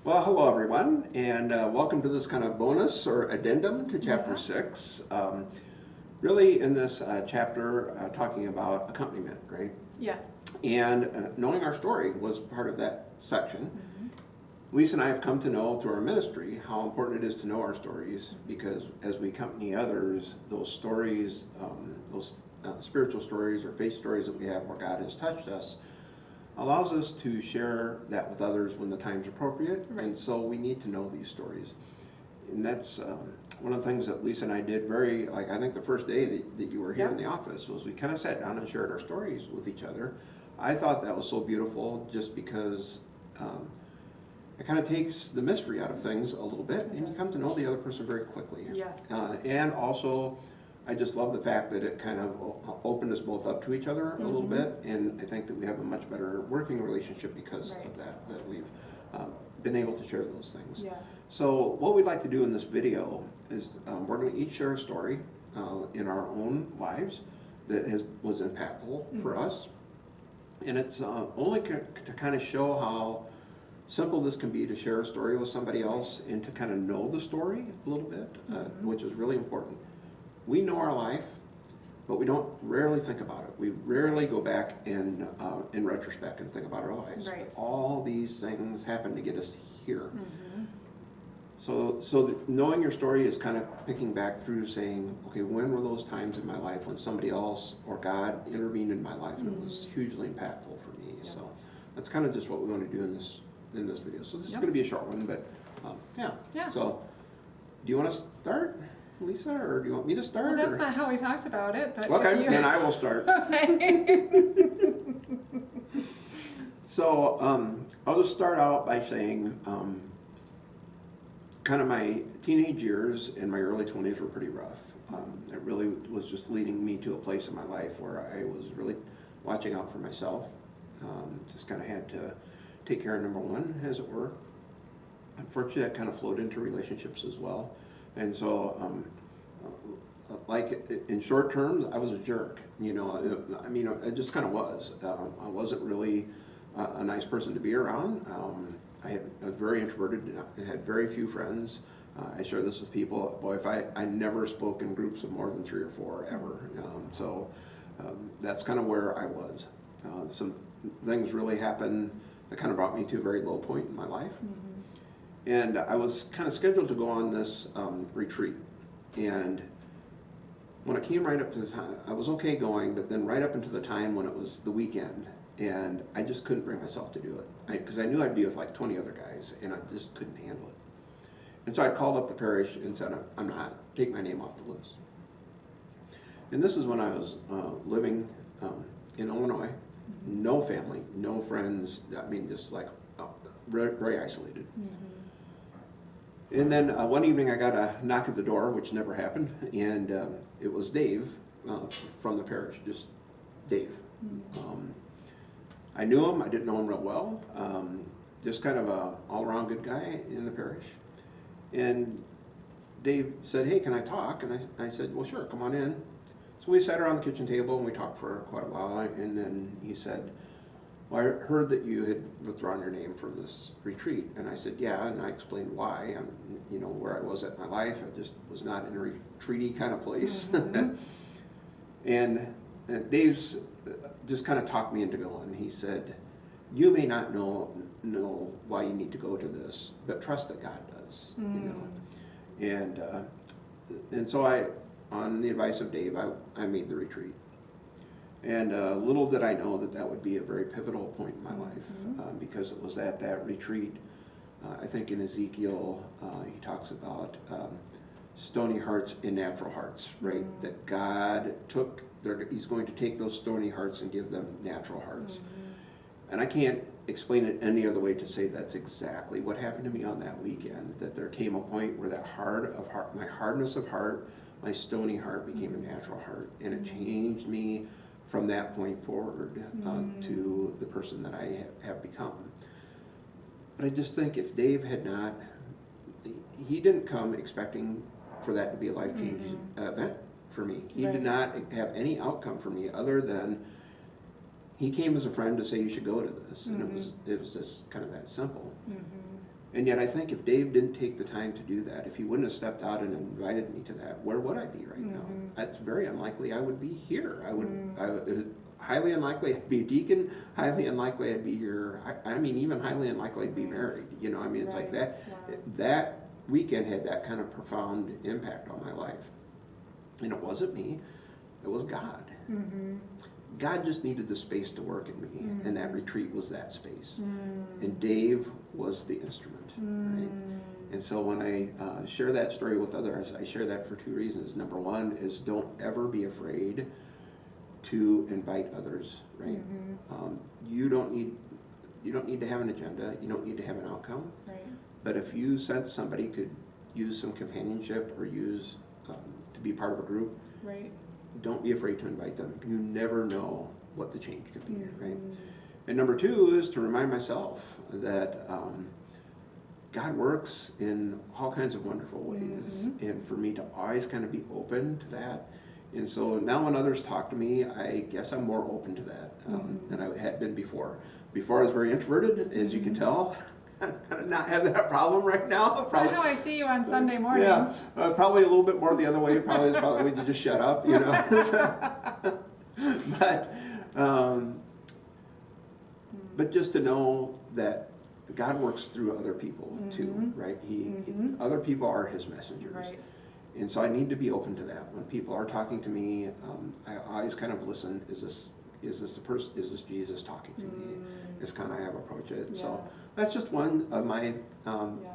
Well, hello everyone, and welcome to this kind of bonus or addendum to Chapter 6. Really in this chapter talking about accompaniment, right? Yes. And knowing our story was part of that section. Lisa and I have come to know through our ministry how important it is to know our stories, because as we accompany others, those stories, those spiritual stories or faith stories that we have where God has touched us, allows us to share that with others when the time's appropriate. Right. And so we need to know these stories. And that's one of the things that Lisa and I did I think the first day that you were here in the office was we kind of sat down and shared our stories with each other. I thought that was so beautiful just because it kind of takes the mystery out of things a little bit, and you come to know the other person very quickly. Yes. And also, I just love the fact that it kind of opened us both up to each other a little bit, and I think that we have a much better working relationship because of that we've been able to share those things. Yeah. So what we'd like to do in this video is we're going to each share a story in our own lives that was impactful for us, and it's only to kind of show how simple this can be to share a story with somebody else and to kind of know the story a little bit, which is really important. We know our life, but we don't rarely think about it. We rarely go back in retrospect and think about our lives. Right. All these things happen to get us here. So knowing your story is kind of picking back through saying, okay, when were those times in my life when somebody else or God intervened in my life and it was hugely impactful for me. So that's kind of just what we want to do in this video. So this is going to be a short one, but yeah. So do you want to start, Lisa, or do you want me to start? Well, that's not how we talked about it, but okay, then I will start. Okay. So I'll just start out by saying kind of my teenage years and my early 20s were pretty rough. It really was just leading me to a place in my life where I was really watching out for myself. Just kind of had to take care of number one, as it were. Unfortunately, that kind of flowed into relationships as well. And so, like in short terms, I was a jerk. I just kind of was. I wasn't really a nice person to be around. I was very introverted. I had very few friends. I share this with people. Boy, I never spoke in groups of more than 3 or 4 ever. That's kind of where I was. Some things really happened that kind of brought me to a very low point in my life. And I was kind of scheduled to go on this retreat. And when it came right up to the time, I was okay going, but then right up into the time when it was the weekend, and I just couldn't bring myself to do it. Because I knew I'd be with like 20 other guys, and I just couldn't handle it. And so I called up the parish and said, I'm not, take my name off the list. And this is when I was living in Illinois. No family, no friends, just like very, very isolated. And then one evening I got a knock at the door, which never happened, and it was Dave from the parish, just Dave. I knew him, I didn't know him real well, just kind of a all-around good guy in the parish. And Dave said, hey, can I talk? And I said, well, sure, come on in. So we sat around the kitchen table and we talked for quite a while, and then he said, well, I heard that you had withdrawn your name from this retreat. And I said, yeah, and I explained why. Where I was at in my life, I just was not in a retreaty kind of place. And Dave's just kind of talked me into going. He said, you may not know why you need to go to this, but trust that God does. And so on the advice of Dave, I made the retreat. And little did I know that would be a very pivotal point in my life, because it was at that retreat, I think in Ezekiel, he talks about stony hearts and natural hearts, right? That God he's going to take those stony hearts and give them natural hearts. And I can't explain it any other way to say that's exactly what happened to me on that weekend, that there came a point where my hardness of heart, my stony heart became a natural heart, and it changed me from that point forward to the person that I have become. But I just think if Dave had not, he didn't come expecting for that to be a life-changing event for me. He did not have any outcome for me other than he came as a friend to say you should go to this, and it was just kind of that simple. And yet I think if Dave didn't take the time to do that, if he wouldn't have stepped out and invited me to that, where would I be right now? It's very unlikely I would be here. Highly unlikely I'd be a deacon, highly unlikely I'd be here. I mean, even highly unlikely I'd be married. You know, I mean, it's like that. Wow. That weekend had that kind of profound impact on my life. And it wasn't me, it was God. God just needed the space to work in me, and that retreat was that space. And Dave was the instrument, right? And so when I share that story with others, I share that for two reasons. Number one is don't ever be afraid to invite others, right? You don't need to have an agenda. You don't need to have an outcome. Right. But if you sense somebody could use some companionship or use to be part of a group, Right. don't be afraid to invite them. You never know what the change could be, right? And number two is to remind myself that God works in all kinds of wonderful ways, and for me to always kind of be open to that. And so now when others talk to me, I guess I'm more open to that than I had been before. Before I was very introverted, as you can tell. I not have that problem right now. That's not how I see you on Sunday mornings. Yeah, probably a little bit more the other way. Probably is probably when you just shut up, you know. But just to know that God works through other people too, right? Other people are His messengers. Right. And so I need to be open to that. When people are talking to me, I always kind of listen. Is this the person? Is this Jesus talking to me? Is kind of how I approach it. Yeah. So that's just one of my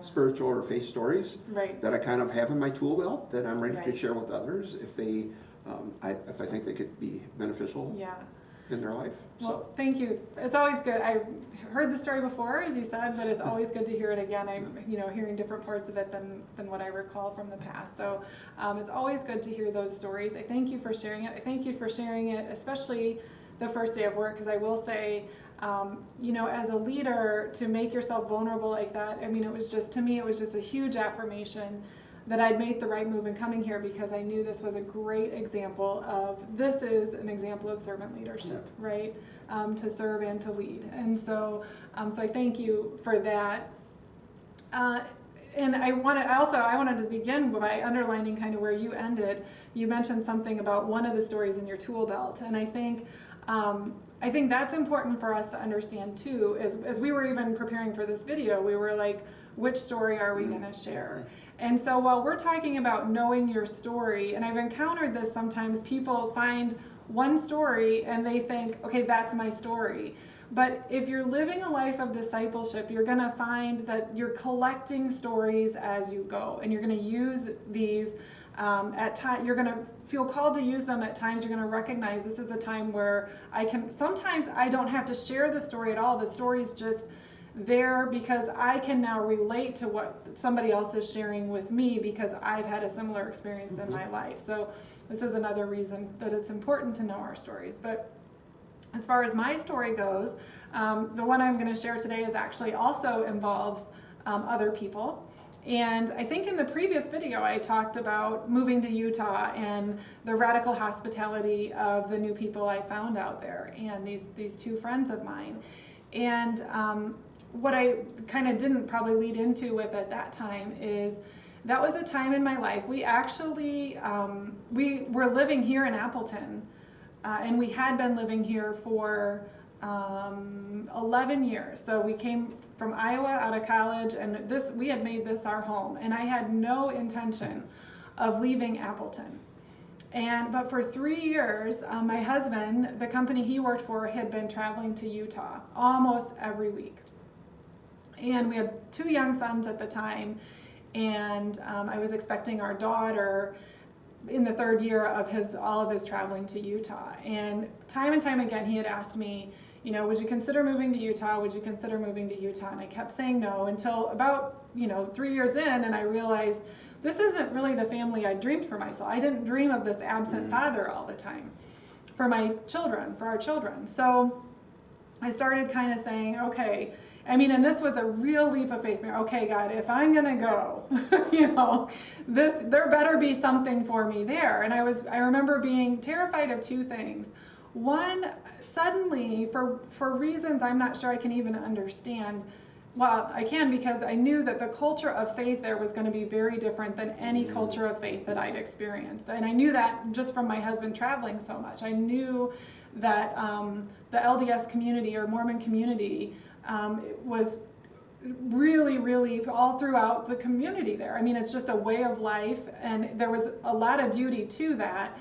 spiritual or faith stories that I kind of have in my tool belt that I'm ready to share with others if they, if I think they could be beneficial in their life. Well, thank you. It's always good. I heard the story before, as you said, but it's always good to hear it again. I'm, hearing different parts of it than what I recall from the past. So it's always good to hear those stories. I thank you for sharing it. I thank you for sharing it, especially the first day of work, because I will say, as a leader, to make yourself vulnerable like that, I mean, to me, it was just a huge affirmation that I'd made the right move in coming here, because I knew this was a great example of, this is an example of servant leadership, right? To serve and to lead. And so I thank you for that. And I wanted to begin by underlining kind of where you ended. You mentioned something about one of the stories in your tool belt, and I think that's important for us to understand too. As we were even preparing for this video, we were like, which story are we going to share? And so while we're talking about knowing your story, and I've encountered this sometimes, people find one story and they think, okay, that's my story. But if you're living a life of discipleship, you're going to find that you're collecting stories as you go, and you're going to use these at times. You're going to feel called to use them at times. You're going to recognize this is a time where sometimes I don't have to share the story at all. The story's just there because I can now relate to what somebody else is sharing with me, because I've had a similar experience in my life. So this is another reason that it's important to know our stories. But as far as my story goes, the one I'm going to share today is actually also involves other people. And I think in the previous video I talked about moving to Utah and the radical hospitality of the new people I found out there, and these two friends of mine. And what I kind of didn't probably lead into with at that time is that was a time in my life. We actually, we were living here in Appleton, and we had been living here for 11 years. So we came from Iowa out of college, and we had made this our home, and I had no intention of leaving Appleton. But for 3 years, my husband, the company he worked for, had been traveling to Utah almost every week. And we had 2 young sons at the time, and I was expecting our daughter in the 3rd year of all of his traveling to Utah. And time again, he had asked me, would you consider moving to Utah? Would you consider moving to Utah? And I kept saying no until about, 3 years in, and I realized this isn't really the family I dreamed for myself. I didn't dream of this absent father all the time for our children. So I started kind of saying, okay, and this was a real leap of faith. Okay, God, if I'm gonna go, there better be something for me there. And I remember being terrified of 2 things. One, suddenly, for reasons I'm not sure I can even understand, well, I can, because I knew that the culture of faith there was going to be very different than any culture of faith that I'd experienced. And I knew that just from my husband traveling so much. I knew that the LDS community or Mormon community was really, really all throughout the community there. I mean, it's just a way of life, and there was a lot of beauty to that.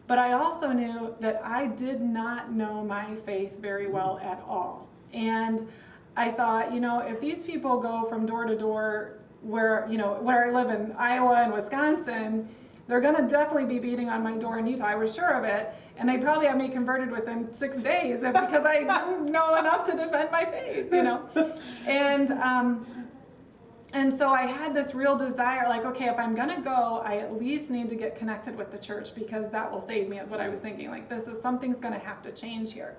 But I also knew that I did not know my faith very well at all. And I thought, if these people go from door to door where I live in Iowa and Wisconsin, they're going to definitely be beating on my door in Utah. I was sure of it. And they'd probably have me converted within 6 days because I didn't know enough to defend my faith, And so I had this real desire, like, okay, if I'm going to go, I at least need to get connected with the church, because that will save me, is what I was thinking. Like, something's going to have to change here.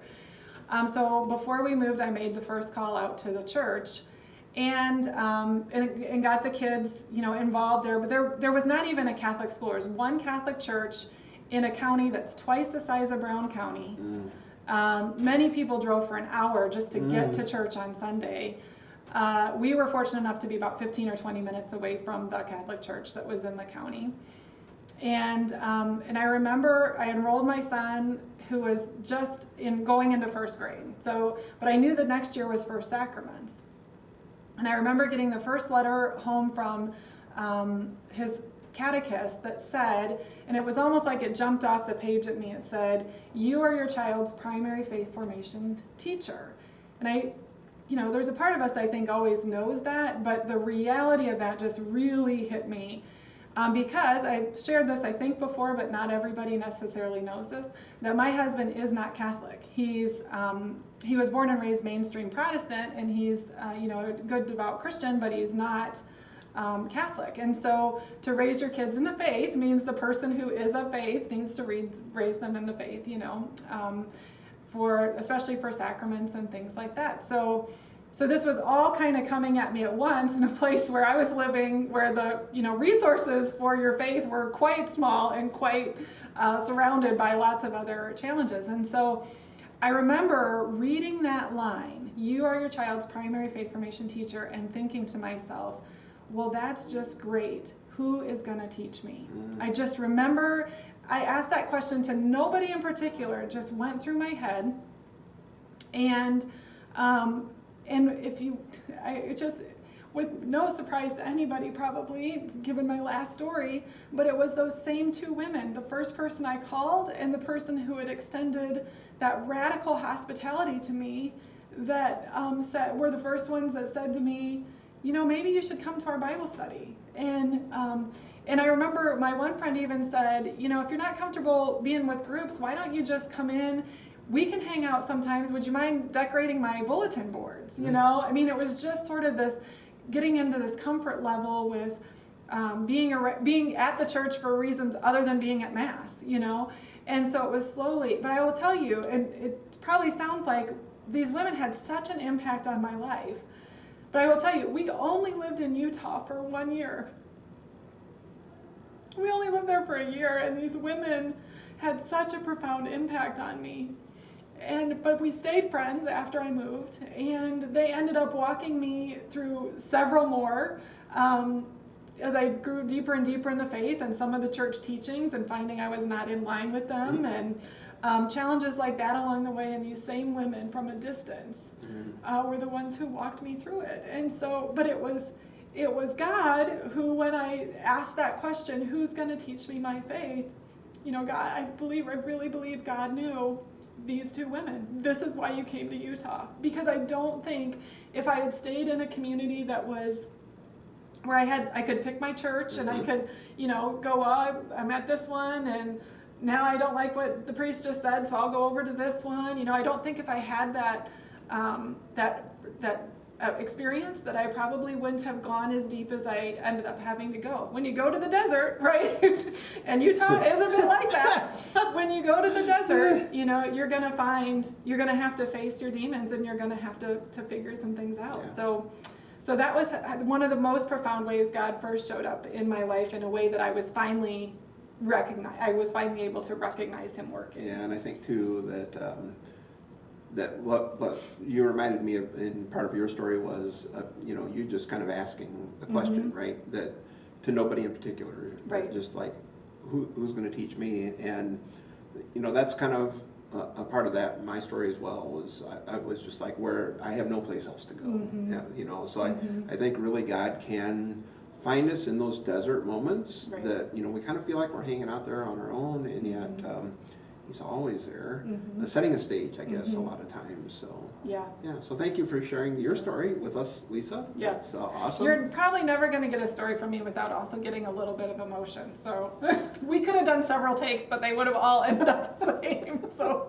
So before we moved, I made the first call out to the church, and got the kids, involved there. But there was not even a Catholic school. There was one Catholic church in a county that's twice the size of Brown County. Many people drove for an hour just to get to church on Sunday. We were fortunate enough to be about 15 or 20 minutes away from the Catholic church that was in the county. And I remember I enrolled my son, who was just going into first grade. But I knew the next year was First Sacraments. And I remember getting the first letter home from his catechist that said, and it was almost like it jumped off the page at me, it said, "You are your child's primary faith formation teacher." And there's a part of us, I think, always knows that, but the reality of that just really hit me. Because I've shared this, I think, before, but not everybody necessarily knows this, that my husband is not Catholic. He was born and raised mainstream Protestant, and he's a good devout Christian, but he's not Catholic. And so to raise your kids in the faith means the person who is of faith needs to raise them in the faith, especially for sacraments and things like that. So this was all kind of coming at me at once in a place where I was living, where the resources for your faith were quite small and quite surrounded by lots of other challenges. And so I remember reading that line, "You are your child's primary faith formation teacher," and thinking to myself, well, that's just great. Who is going to teach me? I just remember I asked that question to nobody in particular. It just went through my head. And with no surprise to anybody probably, given my last story, but it was those same two women, the first person I called and the person who had extended that radical hospitality to me, that were the first ones that said to me, maybe you should come to our Bible study. And I remember my one friend even said, if you're not comfortable being with groups, why don't you just come in? We can hang out sometimes. Would you mind decorating my bulletin boards? It was just sort of this getting into this comfort level with being at the church for reasons other than being at Mass, And so it was slowly, but I will tell you, it probably sounds like these women had such an impact on my life. But I will tell you, we only lived in Utah for 1 year. We only lived there for a year, and these women had such a profound impact on me. But we stayed friends after I moved, and they ended up walking me through several more as I grew deeper and deeper in the faith and some of the church teachings, and finding I was not in line with them, and challenges like that along the way. And these same women from a distance were the ones who walked me through it. And so, but it was God who, when I asked that question, who's going to teach me my faith? God, I really believe God knew these two women. This is why you came to Utah. Because I don't think if I had stayed in a community that was where I could pick my church and I could, go, I'm at this one, and now I don't like what the priest just said, so I'll go over to this one. I don't think if I had that experience, that I probably wouldn't have gone as deep as I ended up having to go. When you go to the desert, right, and Utah is a bit like that, when you go to the desert, you're going to have to face your demons, and you're going to have to figure some things out. Yeah. So that was one of the most profound ways God first showed up in my life, in a way that I was finally able to recognize him working. Yeah, and I think too that that what you reminded me of in part of your story was, you know, you just kind of asking the question, right? That to nobody in particular, Right. just like who's going to teach me, and you know, that's kind of a part of that. My story as well was I was just like where I have no place else to go, yeah, you know. So I think really God can find us in those desert moments Right. that, you know, we kind of feel like we're hanging out there on our own, and yet He's always there, setting a stage, I guess, a lot of times. So Yeah. yeah. So thank you for sharing your story with us, Lisa. Yeah. That's awesome. You're probably never going to get a story from me without also getting a little bit of emotion. So we could have done several takes, but they would have all ended up the same. So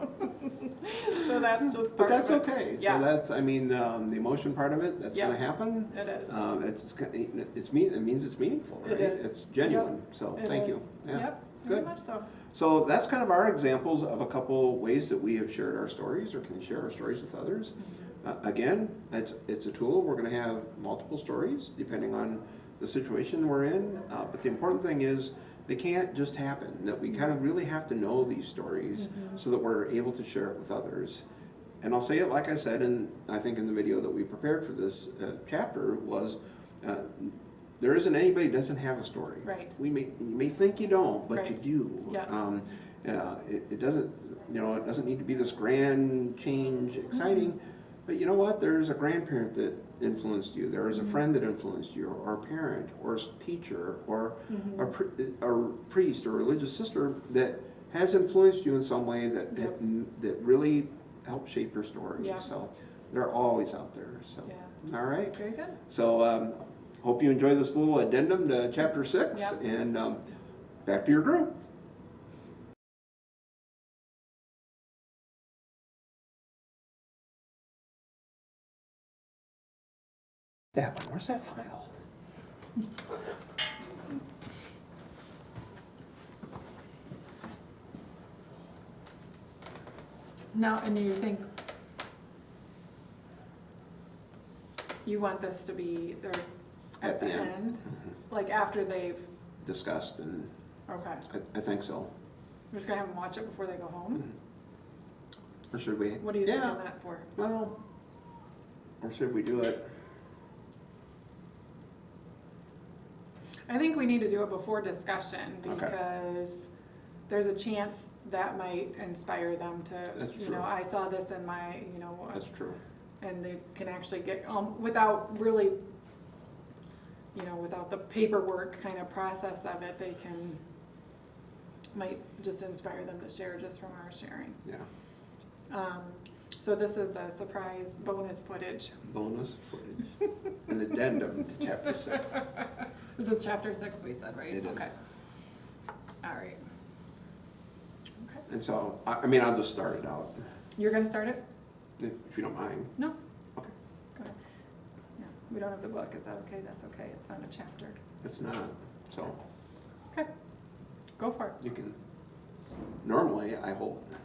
that's just But part that's of it. okay. Yeah. So that's, I mean, the emotion part of it, that's Yeah. going to happen. It is. It means it's meaningful, right? It is. It's genuine. Yep. So It thank is. you. Yeah. Yep. Very Good. much so. So that's kind of our examples of a couple ways that we have shared our stories or can share our stories with others. Again, it's a tool. We're going to have multiple stories depending on the situation we're in. But the important thing is they can't just happen, that we kind of really have to know these stories so that we're able to share it with others. And I'll say it like I said, and I think in the video that we prepared for this chapter was, there isn't anybody that doesn't have a story. Right. You may think you don't, but you Right. do. Yes. It doesn't, you know, it doesn't need to be this grand change, exciting. But you know what? There's a grandparent that influenced you. There is a friend that influenced you, or a parent, or a teacher, or a priest, or a religious sister that has influenced you in some way that that really helped shape your story. Yeah. So they're always out there. So Yeah. all right. Very good. So hope you enjoy this little addendum to chapter 6, Yep. and back to your group. That one. Where's that file? Now, and you think you want this to be there at the end? Like after they've, Discussed, and okay. I think so. We're just gonna have them watch it before they go home? Or should we? What are you thinking that for? Well, or should we do it? I think we need to do it before discussion Okay. because there's a chance that might inspire them to, That's you true. know, I saw this in my, you know, That's true. and they can actually get, without really, you know, without the paperwork kind of process of it, they can, might just inspire them to share just from our sharing. Yeah. So this is a surprise bonus footage. Bonus footage. An addendum to chapter 6. This is chapter 6, we said, right? It is. Okay. All right. Okay. And so, I mean, I'll just start it out, You're gonna start it? if you don't mind. No? Okay. Go ahead. No, we don't have the book. Is that okay? That's okay. It's not a chapter. It's not, so Okay. Go for it. you can, normally I hold it.